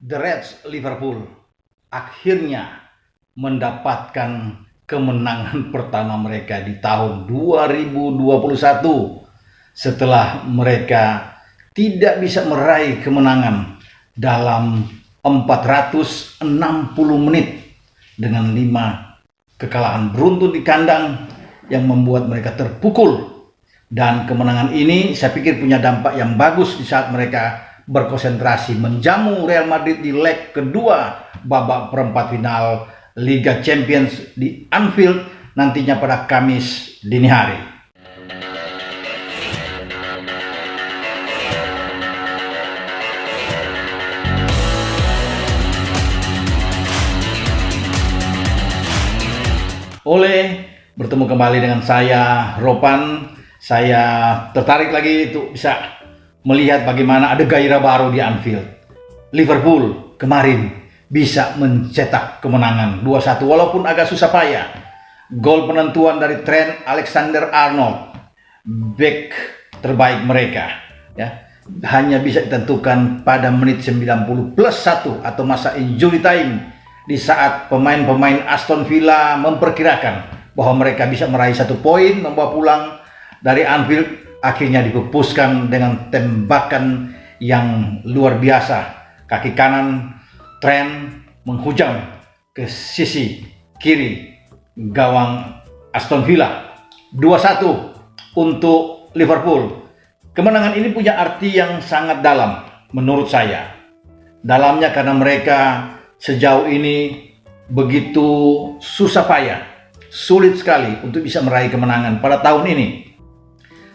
The Reds Liverpool akhirnya mendapatkan kemenangan pertama mereka di tahun 2021 setelah mereka tidak bisa meraih kemenangan dalam 460 menit dengan 5 kekalahan beruntun di kandang yang membuat mereka terpukul. Dan kemenangan ini saya pikir punya dampak yang bagus di saat mereka berkonsentrasi menjamu Real Madrid di leg kedua babak perempat final Liga Champions di Anfield nantinya pada Kamis dini hari. Oleh bertemu kembali dengan saya Ropan, saya tertarik lagi untuk bisa melihat bagaimana ada gairah baru di Anfield. Liverpool kemarin bisa mencetak kemenangan 2-1 walaupun agak susah payah. Gol penentuan dari Trent Alexander-Arnold, bek terbaik mereka, ya, hanya bisa ditentukan pada menit 90 plus 1 atau masa injury time, di saat pemain-pemain Aston Villa memperkirakan bahwa mereka bisa meraih 1 poin membawa pulang dari Anfield. Akhirnya dipupuskan dengan tembakan yang luar biasa. Kaki kanan Trent menghujam ke sisi kiri gawang Aston Villa. 2-1 untuk Liverpool. Kemenangan ini punya arti yang sangat dalam menurut saya. Dalamnya karena mereka sejauh ini begitu susah payah, sulit sekali untuk bisa meraih kemenangan pada tahun ini.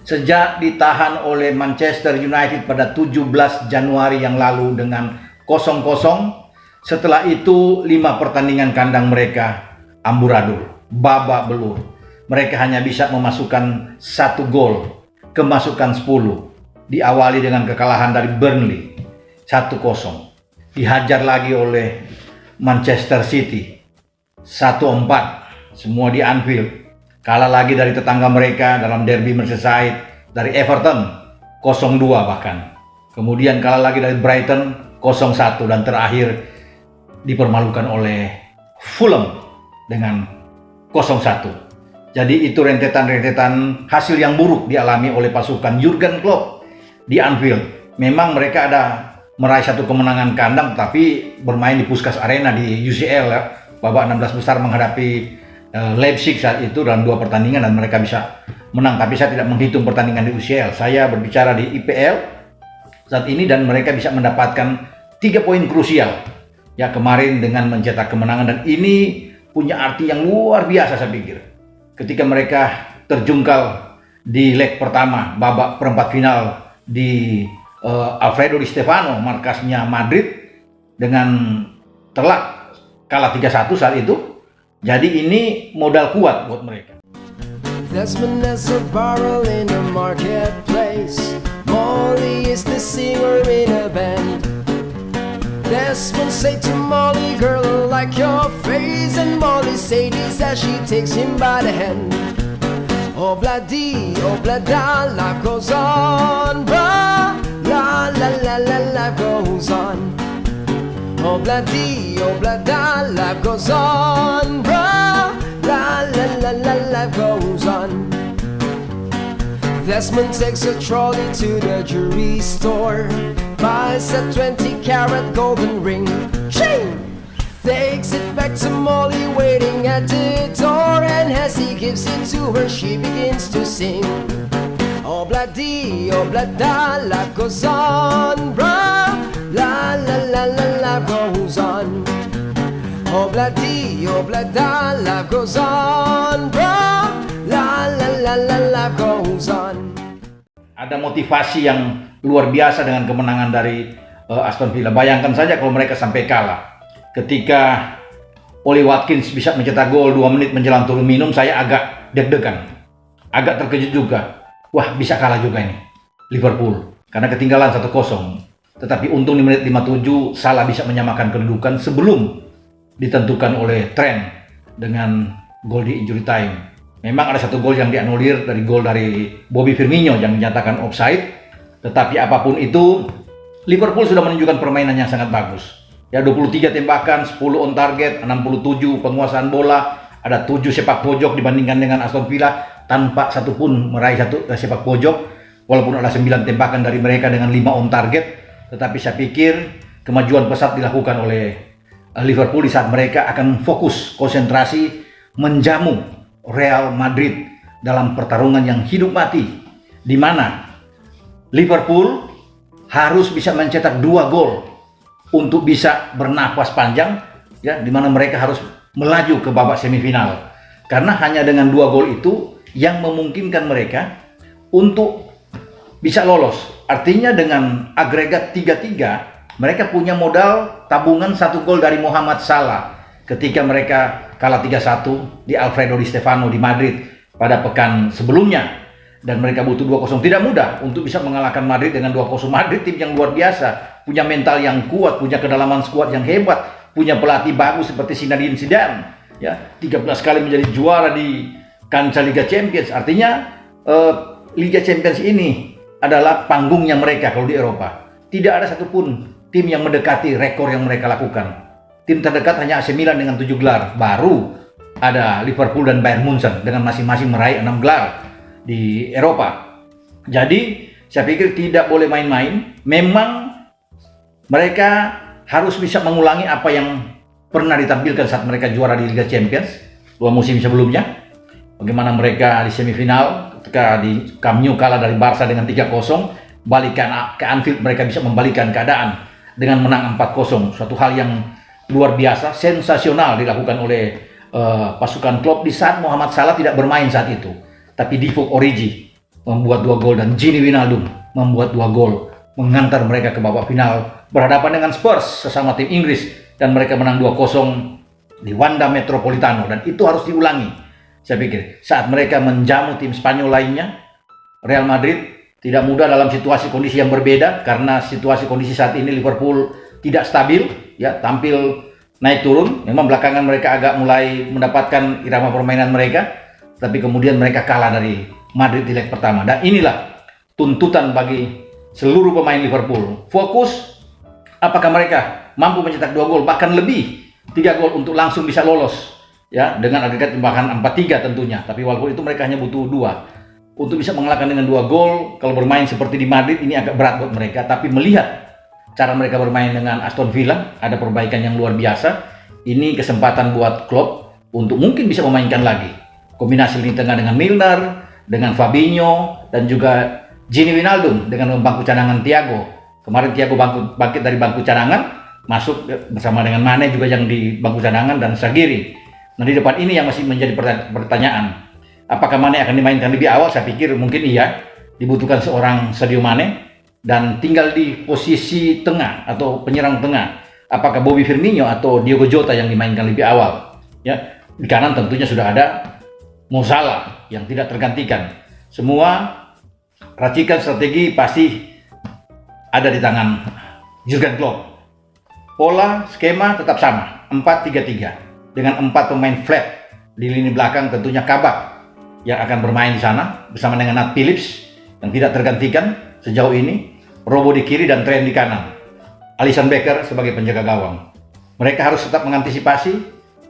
Sejak ditahan oleh Manchester United pada 17 Januari yang lalu dengan 0-0, setelah itu 5 pertandingan kandang mereka amburadul, babak belur. Mereka hanya bisa memasukkan 1 gol, kemasukan 10. Diawali dengan kekalahan dari Burnley 1-0. Dihajar lagi oleh Manchester City 1-4, semua di Anfield. Kalah lagi dari tetangga mereka dalam derby Merseyside dari Everton 0-2 bahkan. Kemudian kalah lagi dari Brighton 0-1 dan terakhir dipermalukan oleh Fulham dengan 0-1. Jadi itu rentetan-rentetan hasil yang buruk dialami oleh pasukan Jurgen Klopp di Anfield. Memang mereka ada meraih 1 kemenangan kandang tapi bermain di Puskas Arena di UCL, ya. Babak 16 besar menghadapi Leipzig saat itu dalam 2 pertandingan dan mereka bisa menang, tapi saya tidak menghitung pertandingan di UCL. Saya berbicara di IPL saat ini dan mereka bisa mendapatkan 3 poin krusial ya kemarin dengan mencetak kemenangan, dan ini punya arti yang luar biasa saya pikir. Ketika mereka terjungkal di leg pertama babak perempat final di Alfredo Di Stefano, markasnya Madrid, dengan telak kalah 3-1 saat itu. Jadi ini modal kuat buat mereka. Desmond is a barrel in the marketplace. Molly is the singer in a band. Desmond say to Molly, girl, I like your face. And Molly say this as she takes him by the hand. Oh bloody, oh blada, life goes on, blah. La la la la, life goes on. Oh bloody, oh blada, life goes on, bro. La la la la, life goes on. Desmond takes a trolley to the jewelry store, buys a 20-carat golden ring, chain. Takes it back to Molly waiting at the door, and as he gives it to her, she begins to sing. Oh bloody, oh blada, life goes on, bro. La la la la, life goes on. Oh bloody, oh blada, life goes on, bro. La la la la, life goes on. Ada motivasi yang luar biasa dengan kemenangan dari Aston Villa. Bayangkan saja kalau mereka sampai kalah. Ketika Oli Watkins bisa mencetak gol 2 menit menjelang turun minum, saya agak deg-degan, agak terkejut juga. Wah, bisa kalah juga ini Liverpool karena ketinggalan 1-0. Tetapi untung di menit 57 Salah bisa menyamakan kedudukan sebelum ditentukan oleh Trent dengan gol di injury time. Memang ada 1 gol yang dianulir dari gol dari Bobby Firmino yang dinyatakan offside. Tetapi apapun itu, Liverpool sudah menunjukkan permainan yang sangat bagus. Ya 23 tembakan, 10 on target, 67 penguasaan bola, ada 7 sepak pojok dibandingkan dengan Aston Villa tanpa satupun meraih satu sepak pojok. Walaupun ada 9 tembakan dari mereka dengan 5 on target, tetapi saya pikir kemajuan pesat dilakukan oleh Liverpool di saat mereka akan fokus konsentrasi menjamu Real Madrid dalam pertarungan yang hidup mati, di mana Liverpool harus bisa mencetak 2 gol untuk bisa bernapas panjang, ya, di mana mereka harus melaju ke babak semifinal. Karena hanya dengan 2 gol itu yang memungkinkan mereka untuk bisa lolos. Artinya dengan agregat 3-3, mereka punya modal tabungan 1 gol dari Mohamed Salah ketika mereka kalah 3-1 di Alfredo Di Stefano di Madrid pada pekan sebelumnya. Dan mereka butuh 2-0. Tidak mudah untuk bisa mengalahkan Madrid dengan 2-0. Madrid tim yang luar biasa, punya mental yang kuat, punya kedalaman skuad yang hebat, punya pelatih bagus seperti Zinedine Zidane, ya, 13 kali menjadi juara di kancah Liga Champions. Artinya Liga Champions ini adalah panggungnya mereka kalau di Eropa. Tidak ada satupun tim yang mendekati rekor yang mereka lakukan. Tim terdekat hanya AC Milan dengan 7 gelar. Baru ada Liverpool dan Bayern Munchen dengan masing-masing meraih 6 gelar di Eropa. Jadi saya pikir tidak boleh main-main. Memang mereka harus bisa mengulangi apa yang pernah ditampilkan saat mereka juara di Liga Champions 2 musim sebelumnya. Bagaimana mereka di semifinal ketika di Camp Nou kalah dari Barca dengan 3-0, balik ke Anfield mereka bisa membalikan keadaan dengan menang 4-0. Suatu hal yang luar biasa, sensasional dilakukan oleh pasukan Klopp di saat Mohamed Salah tidak bermain saat itu. Tapi Divock Origi membuat 2 gol dan Gini Wijnaldum membuat 2 gol, mengantar mereka ke babak final berhadapan dengan Spurs sesama tim Inggris, dan mereka menang 2-0 di Wanda Metropolitano. Dan itu harus diulangi, saya pikir, saat mereka menjamu tim Spanyol lainnya. Real Madrid tidak mudah dalam situasi kondisi yang berbeda, karena situasi kondisi saat ini Liverpool tidak stabil, ya, tampil naik turun. Memang belakangan mereka agak mulai mendapatkan irama permainan mereka, tapi kemudian mereka kalah dari Madrid di leg pertama. Dan inilah tuntutan bagi seluruh pemain Liverpool. Fokus, apakah mereka mampu mencetak 2 gol, bahkan lebih 3 gol untuk langsung bisa lolos, ya, dengan agregat tembakan 4-3 tentunya. Tapi walaupun itu mereka hanya butuh 2 untuk bisa mengalahkan dengan 2 gol. Kalau bermain seperti di Madrid ini agak berat buat mereka. Tapi melihat cara mereka bermain dengan Aston Villa, ada perbaikan yang luar biasa. Ini kesempatan buat Klopp untuk mungkin bisa memainkan lagi kombinasi lini tengah dengan Milner, dengan Fabinho, dan juga Gini Wijnaldum dengan bangku cadangan Thiago. Kemarin Thiago bangkit dari bangku cadangan, masuk bersama dengan Mane juga yang di bangku cadangan, dan Shaqiri. Nah, di depan ini yang masih menjadi pertanyaan. Apakah Mane akan dimainkan lebih awal? Saya pikir mungkin iya. Dibutuhkan seorang Sadio Mane, dan tinggal di posisi tengah atau penyerang tengah. Apakah Bobby Firmino atau Diogo Jota yang dimainkan lebih awal? Ya, di kanan tentunya sudah ada Mo Salah yang tidak tergantikan. Semua racikan strategi pasti ada di tangan Jurgen Klopp. Pola skema tetap sama, 4-3-3 dengan 4 pemain flat di lini belakang. Tentunya Kabak yang akan bermain di sana bersama dengan Nat Phillips yang tidak tergantikan sejauh ini, Robo di kiri dan Trent di kanan, Alisson Becker sebagai penjaga gawang. Mereka harus tetap mengantisipasi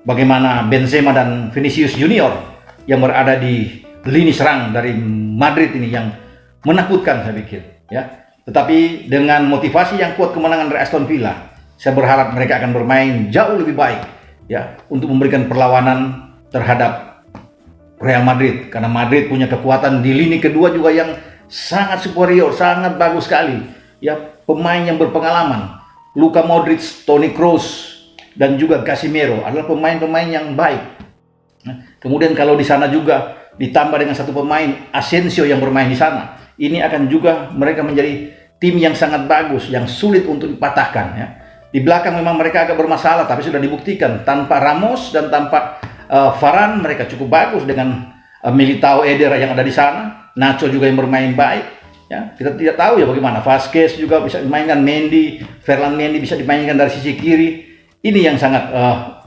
bagaimana Benzema dan Vinicius Junior yang berada di lini serang dari Madrid ini yang menakutkan, saya pikir, ya. Tetapi dengan motivasi yang kuat kemenangan dari Aston Villa, saya berharap mereka akan bermain jauh lebih baik, ya, untuk memberikan perlawanan terhadap Real Madrid, karena Madrid punya kekuatan di lini kedua juga yang sangat superior, sangat bagus sekali, ya, pemain yang berpengalaman. Luka Modric, Toni Kroos, dan juga Casemiro adalah pemain-pemain yang baik. Kemudian kalau di sana juga ditambah dengan satu pemain Asensio yang bermain di sana, ini akan juga mereka menjadi tim yang sangat bagus, yang sulit untuk dipatahkan, ya. Di belakang memang mereka agak bermasalah, tapi sudah dibuktikan tanpa Ramos dan tanpa Varane mereka cukup bagus dengan Militao, Eder yang ada di sana, Nacho juga yang bermain baik, ya. Kita tidak tahu ya bagaimana Vasquez juga bisa dimainkan, Mendy, Ferland Mendy bisa dimainkan dari sisi kiri. Ini yang sangat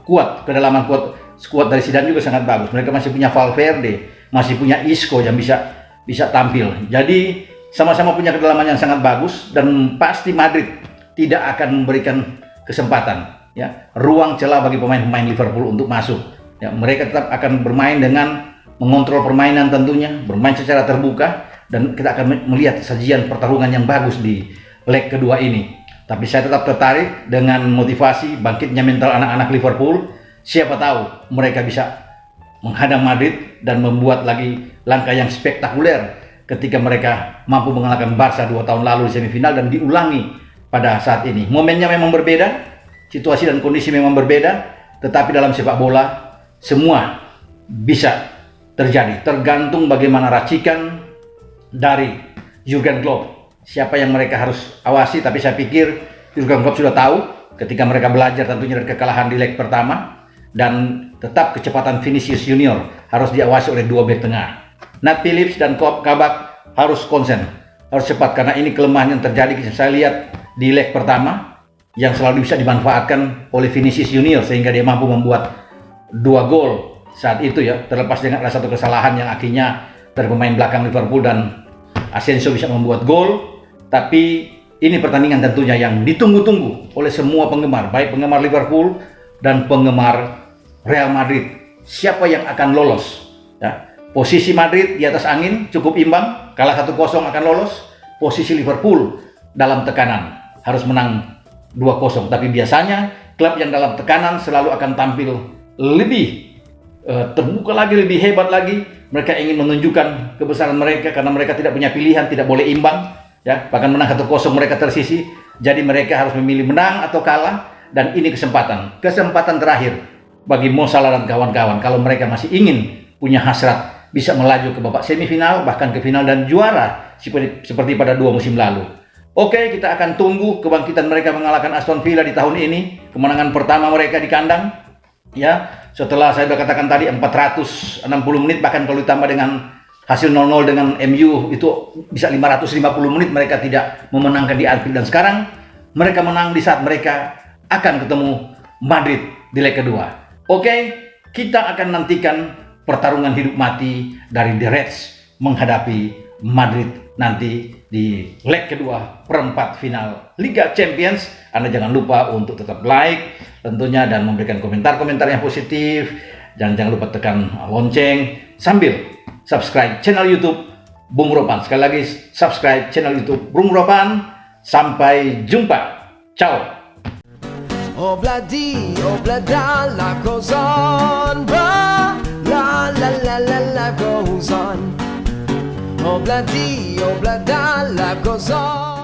kuat, kedalaman kuat. Skuad dari Zidane juga sangat bagus. Mereka masih punya Valverde, masih punya Isco yang bisa tampil. Jadi sama-sama punya kedalaman yang sangat bagus, dan pasti Madrid tidak akan memberikan kesempatan, ya, ruang celah bagi pemain-pemain Liverpool untuk masuk. Ya, mereka tetap akan bermain dengan mengontrol permainan tentunya, bermain secara terbuka, dan kita akan melihat sajian pertarungan yang bagus di leg kedua ini. Tapi saya tetap tertarik dengan motivasi bangkitnya mental anak-anak Liverpool. Siapa tahu mereka bisa menghadang Madrid dan membuat lagi langkah yang spektakuler ketika mereka mampu mengalahkan Barca 2 tahun lalu di semifinal dan diulangi pada saat ini. Momennya memang berbeda, situasi dan kondisi memang berbeda, tetapi dalam sepak bola semua bisa terjadi, tergantung bagaimana racikan dari Jurgen Klopp. Siapa yang mereka harus awasi, tapi saya pikir Jurgen Klopp sudah tahu ketika mereka belajar tentunya dari kekalahan di leg pertama, dan tetap kecepatan Vinicius Junior harus diawasi oleh dua bek tengah. Nat Phillips dan Kabak harus konsen, harus cepat, karena ini kelemahan yang terjadi. Saya lihat di leg pertama yang selalu bisa dimanfaatkan oleh Vinicius Junior sehingga dia mampu membuat 2 gol saat itu, ya, terlepas dengan ada satu kesalahan yang akhirnya dari pemain belakang Liverpool dan Asensio bisa membuat gol. Tapi ini pertandingan tentunya yang ditunggu-tunggu oleh semua penggemar, baik penggemar Liverpool dan penggemar Real Madrid. Siapa yang akan lolos? Ya, posisi Madrid di atas angin cukup imbang, kalah 1-0 akan lolos. Posisi Liverpool dalam tekanan harus menang 2-0. Tapi biasanya klub yang dalam tekanan selalu akan tampil lebih terbuka lagi, lebih hebat lagi. Mereka ingin menunjukkan kebesaran mereka karena mereka tidak punya pilihan, tidak boleh imbang, ya. Bahkan menang 1-0 mereka tersisi. Jadi mereka harus memilih menang atau kalah, dan ini kesempatan terakhir bagi Mo Salah dan kawan-kawan kalau mereka masih ingin punya hasrat bisa melaju ke babak semifinal, bahkan ke final dan juara seperti pada 2 musim lalu. Oke, kita akan tunggu kebangkitan mereka mengalahkan Aston Villa di tahun ini, kemenangan pertama mereka di kandang. Ya, setelah saya sudah katakan tadi 460 menit, bahkan kalau ditambah dengan hasil 0-0 dengan MU itu bisa 550 menit mereka tidak memenangkan di Anfield, dan sekarang mereka menang di saat mereka akan ketemu Madrid di leg kedua. Oke, kita akan nantikan pertarungan hidup mati dari The Reds menghadapi Madrid nanti di leg kedua perempat final Liga Champions. Anda jangan lupa untuk tetap like tentunya dan memberikan komentar-komentar yang positif. Jangan lupa tekan lonceng sambil subscribe channel YouTube Bung Ropan. Sekali lagi subscribe channel YouTube Bung Ropan. Sampai jumpa. Ciao. Oh bloody, oh blada, life goes on, blah, la la la la, life goes on. Oh bloody, oh blada, life goes on.